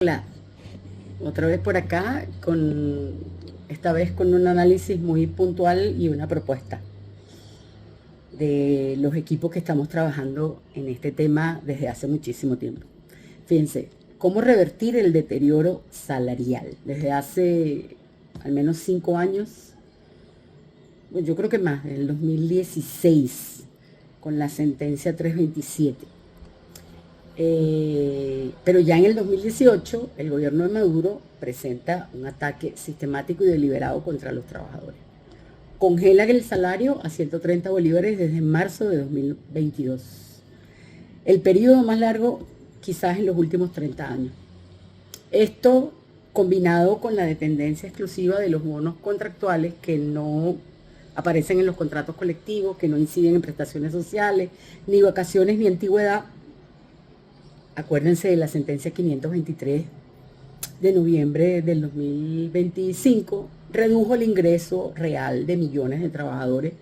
Hola, otra vez por acá, esta vez con un análisis muy puntual y una propuesta de los equipos que estamos trabajando en este tema desde hace muchísimo tiempo. Fíjense, cómo revertir el deterioro salarial. Desde hace al menos 5 años, bueno, yo creo que más, en el 2016, con la sentencia 327. Pero ya en el 2018 el gobierno de Maduro presenta un ataque sistemático y deliberado contra los trabajadores. Congela el salario a 130 bolívares desde marzo de 2022. El periodo más largo quizás en los últimos 30 años. Esto combinado con la dependencia exclusiva de los bonos contractuales que no aparecen en los contratos colectivos, que no inciden en prestaciones sociales, ni vacaciones, ni antigüedad. Acuérdense de la sentencia 523 de noviembre del 2025, redujo el ingreso real de millones de trabajadores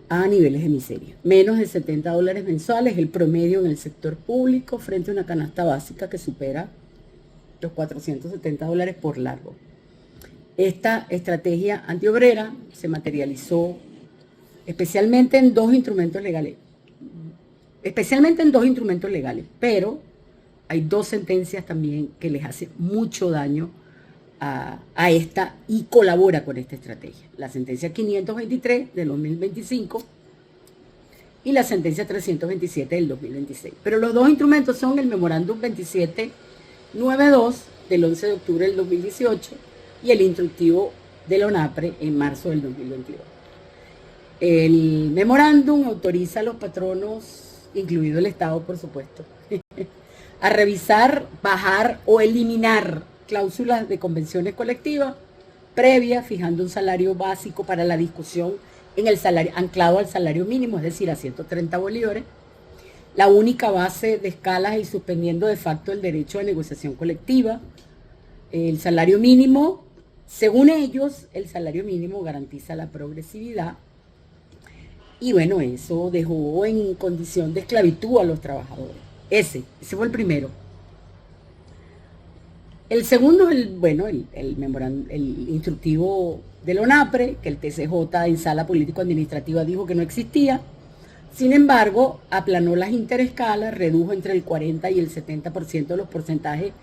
a niveles de miseria. Menos de $70 mensuales, el promedio en el sector público, frente a una canasta básica que supera los $470 por largo. Esta estrategia antiobrera se materializó especialmente en dos instrumentos legales, pero hay dos sentencias también que les hace mucho daño a esta y colabora con esta estrategia. La sentencia 523 del 2025 y la sentencia 327 del 2026. Pero los dos instrumentos son el memorándum 2792 del 11 de octubre del 2018 y el instructivo de la ONAPRE en marzo del 2022. El memorándum autoriza a los patronos, incluido el Estado, por supuesto, a revisar, bajar o eliminar cláusulas de convenciones colectivas previas, fijando un salario básico para la discusión en el salario, anclado al salario mínimo, es decir, a 130 bolívares, la única base de escalas y suspendiendo de facto el derecho a negociación colectiva. El salario mínimo, según ellos, el salario mínimo garantiza la progresividad. Y bueno, eso dejó en condición de esclavitud a los trabajadores. Ese fue el primero. El segundo es el instructivo de la ONAPRE, que el TCJ en sala político-administrativa dijo que no existía. Sin embargo, aplanó las interescalas, redujo entre el 40 y el 70% de los porcentajes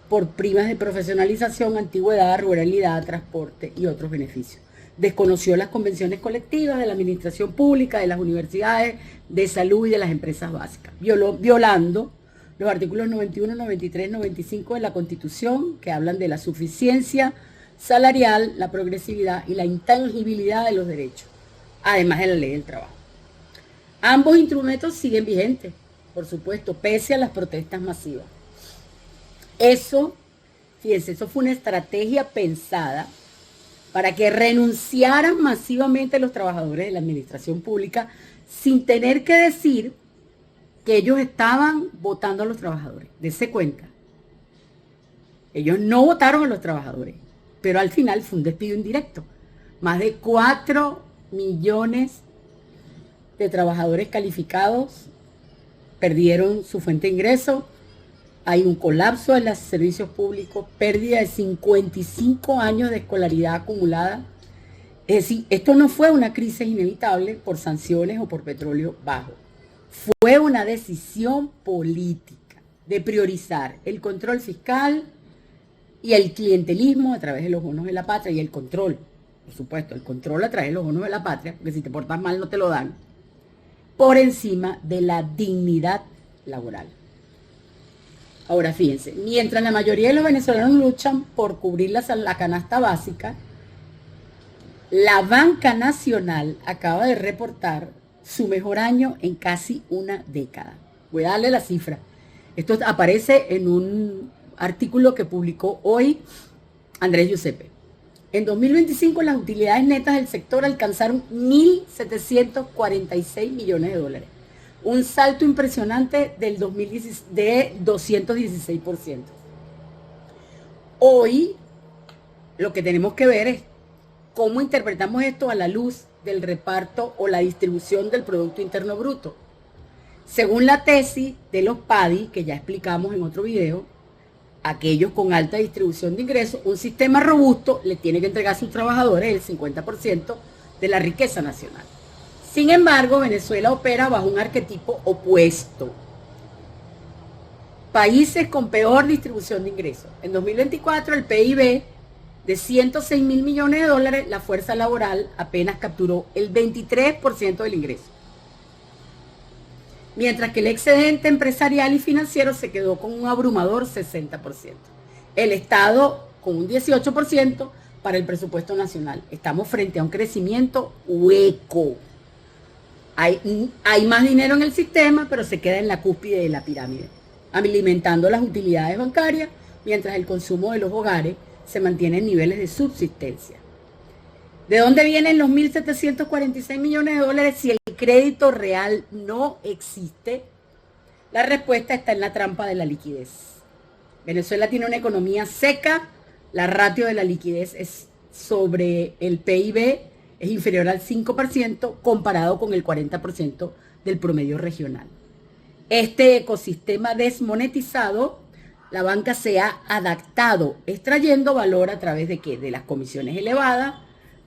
por primas de profesionalización, antigüedad, ruralidad, transporte y otros beneficios. Desconoció las convenciones colectivas de la administración pública, de las universidades, de salud y de las empresas básicas, violando los artículos 91, 93, 95 de la Constitución, que hablan de la suficiencia salarial, la progresividad y la intangibilidad de los derechos, además de la ley del trabajo. Ambos instrumentos siguen vigentes, por supuesto, pese a las protestas masivas. Fíjense, eso fue una estrategia pensada para que renunciaran masivamente los trabajadores de la administración pública sin tener que decir que ellos estaban votando a los trabajadores. Dense cuenta. Ellos no votaron a los trabajadores, pero al final fue un despido indirecto. Más de 4 millones de trabajadores calificados perdieron su fuente de ingreso. Hay un colapso en los servicios públicos, pérdida de 55 años de escolaridad acumulada. Es decir, esto no fue una crisis inevitable por sanciones o por petróleo bajo. Fue una decisión política de priorizar el control fiscal y el clientelismo a través de los bonos de la patria y el control, por supuesto, el control a través de los bonos de la patria, porque si te portas mal no te lo dan, por encima de la dignidad laboral. Ahora fíjense, mientras la mayoría de los venezolanos luchan por cubrir la canasta básica, la banca nacional acaba de reportar su mejor año en casi una década. Voy a darle la cifra. Esto aparece en un artículo que publicó hoy Andrés Giuseppe. En 2025 las utilidades netas del sector alcanzaron 1.746 millones de dólares. Un salto impresionante del 2016 de 216%. Hoy lo que tenemos que ver es cómo interpretamos esto a la luz del reparto o la distribución del Producto Interno Bruto. Según la tesis de los PADI, que ya explicamos en otro video, aquellos con alta distribución de ingresos, un sistema robusto le tiene que entregar a sus trabajadores el 50% de la riqueza nacional. Sin embargo, Venezuela opera bajo un arquetipo opuesto. Países con peor distribución de ingresos. En 2024 el PIB de 106 mil millones de dólares, la fuerza laboral apenas capturó el 23% del ingreso. Mientras que el excedente empresarial y financiero se quedó con un abrumador 60%. El Estado con un 18% para el presupuesto nacional. Estamos frente a un crecimiento hueco. Hay más dinero en el sistema, pero se queda en la cúspide de la pirámide, alimentando las utilidades bancarias, mientras el consumo de los hogares se mantiene en niveles de subsistencia. ¿De dónde vienen los 1.746 millones de dólares si el crédito real no existe? La respuesta está en la trampa de la liquidez. Venezuela tiene una economía seca, la ratio de la liquidez es sobre el PIB, es inferior al 5% comparado con el 40% del promedio regional. Este ecosistema desmonetizado, la banca se ha adaptado, extrayendo valor a través de ¿qué? De las comisiones elevadas,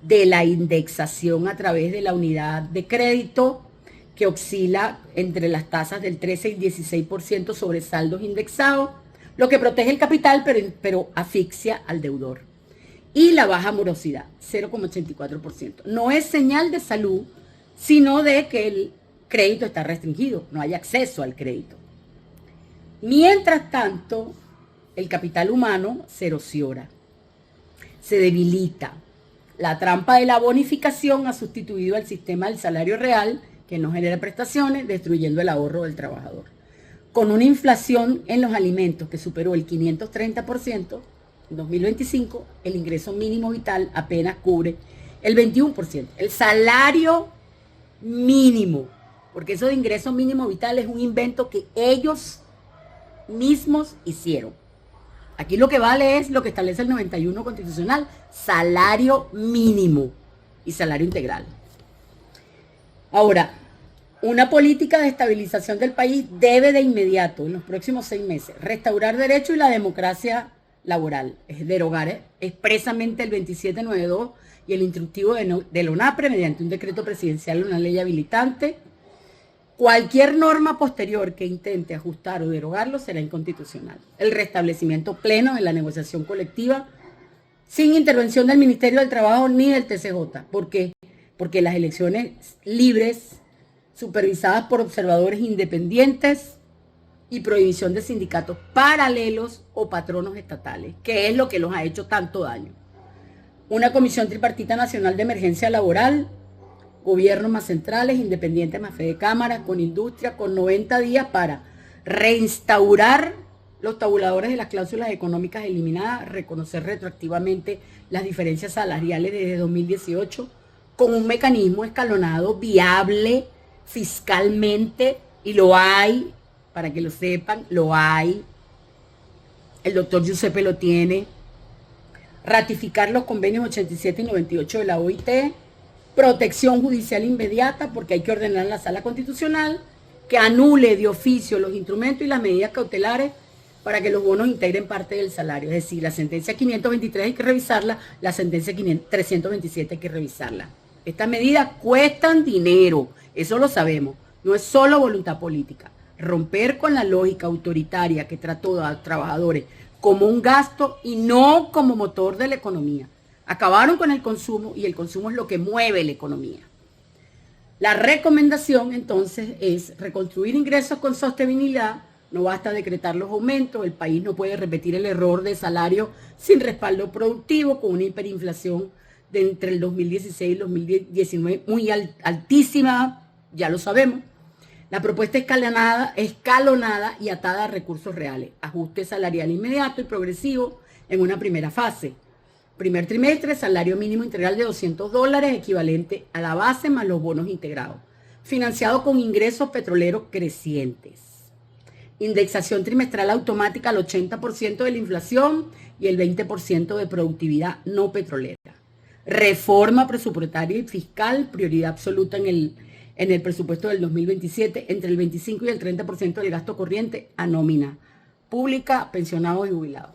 de la indexación a través de la unidad de crédito, que oscila entre las tasas del 13 y 16% sobre saldos indexados, lo que protege el capital, pero asfixia al deudor. Y la baja morosidad, 0,84%. No es señal de salud, sino de que el crédito está restringido, no hay acceso al crédito. Mientras tanto, el capital humano se erosiona, se debilita. La trampa de la bonificación ha sustituido al sistema del salario real, que no genera prestaciones, destruyendo el ahorro del trabajador. Con una inflación en los alimentos que superó el 530%, en 2025, el ingreso mínimo vital apenas cubre el 21%. El salario mínimo, porque eso de ingreso mínimo vital es un invento que ellos mismos hicieron. Aquí lo que vale es lo que establece el 91 constitucional, salario mínimo y salario integral. Ahora, una política de estabilización del país debe de inmediato, en los próximos 6 meses, restaurar derechos y la democracia laboral, es derogar expresamente el 2792 y el instructivo del ONAPRE mediante un decreto presidencial o una ley habilitante. Cualquier norma posterior que intente ajustar o derogarlo será inconstitucional. El restablecimiento pleno de la negociación colectiva sin intervención del Ministerio del Trabajo ni del TCJ. ¿Por qué? Porque las elecciones libres, supervisadas por observadores independientes y prohibición de sindicatos paralelos o patronos estatales, que es lo que los ha hecho tanto daño. Una comisión tripartita nacional de emergencia laboral, gobiernos más centrales, independientes más Fede Cámara, con industria, con 90 días para reinstaurar los tabuladores de las cláusulas económicas eliminadas, reconocer retroactivamente las diferencias salariales desde 2018, con un mecanismo escalonado, viable fiscalmente, y lo hay, para que lo sepan, lo hay. El doctor Giuseppe lo tiene. Ratificar los convenios 87 y 98 de la OIT, protección judicial inmediata, porque hay que ordenar en la Sala Constitucional que anule de oficio los instrumentos y las medidas cautelares para que los bonos integren parte del salario. Es decir, la sentencia 523 hay que revisarla, la sentencia 327 hay que revisarla. Estas medidas cuestan dinero, eso lo sabemos, no es solo voluntad política. Romper con la lógica autoritaria que trató a los trabajadores como un gasto y no como motor de la economía. Acabaron con el consumo y el consumo es lo que mueve la economía. La recomendación entonces es reconstruir ingresos con sostenibilidad. No basta decretar los aumentos, el país no puede repetir el error de salario sin respaldo productivo, con una hiperinflación de entre el 2016 y el 2019 muy altísima, ya lo sabemos. La propuesta escalonada y atada a recursos reales. Ajuste salarial inmediato y progresivo en una primera fase. Primer trimestre, salario mínimo integral de $200, equivalente a la base más los bonos integrados. Financiado con ingresos petroleros crecientes. Indexación trimestral automática al 80% de la inflación y el 20% de productividad no petrolera. Reforma presupuestaria y fiscal, prioridad absoluta en el presupuesto del 2027, entre el 25 y el 30% del gasto corriente a nómina. pública, pensionados y jubilados.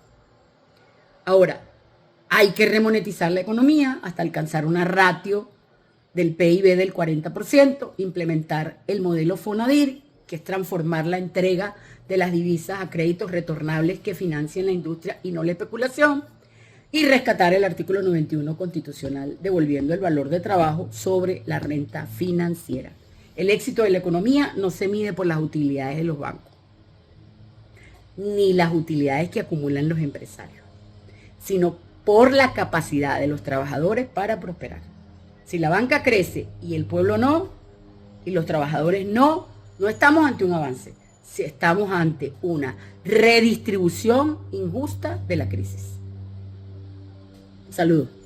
Ahora, hay que remonetizar la economía hasta alcanzar una ratio del PIB del 40%, implementar el modelo FONADIR, que es transformar la entrega de las divisas a créditos retornables que financien la industria y no la especulación, y rescatar el artículo 91 constitucional, devolviendo el valor de trabajo sobre la renta financiera. El éxito de la economía no se mide por las utilidades de los bancos, ni las utilidades que acumulan los empresarios, sino por la capacidad de los trabajadores para prosperar. Si la banca crece y el pueblo no, y los trabajadores no estamos ante un avance, si estamos ante una redistribución injusta de la crisis. Saludos.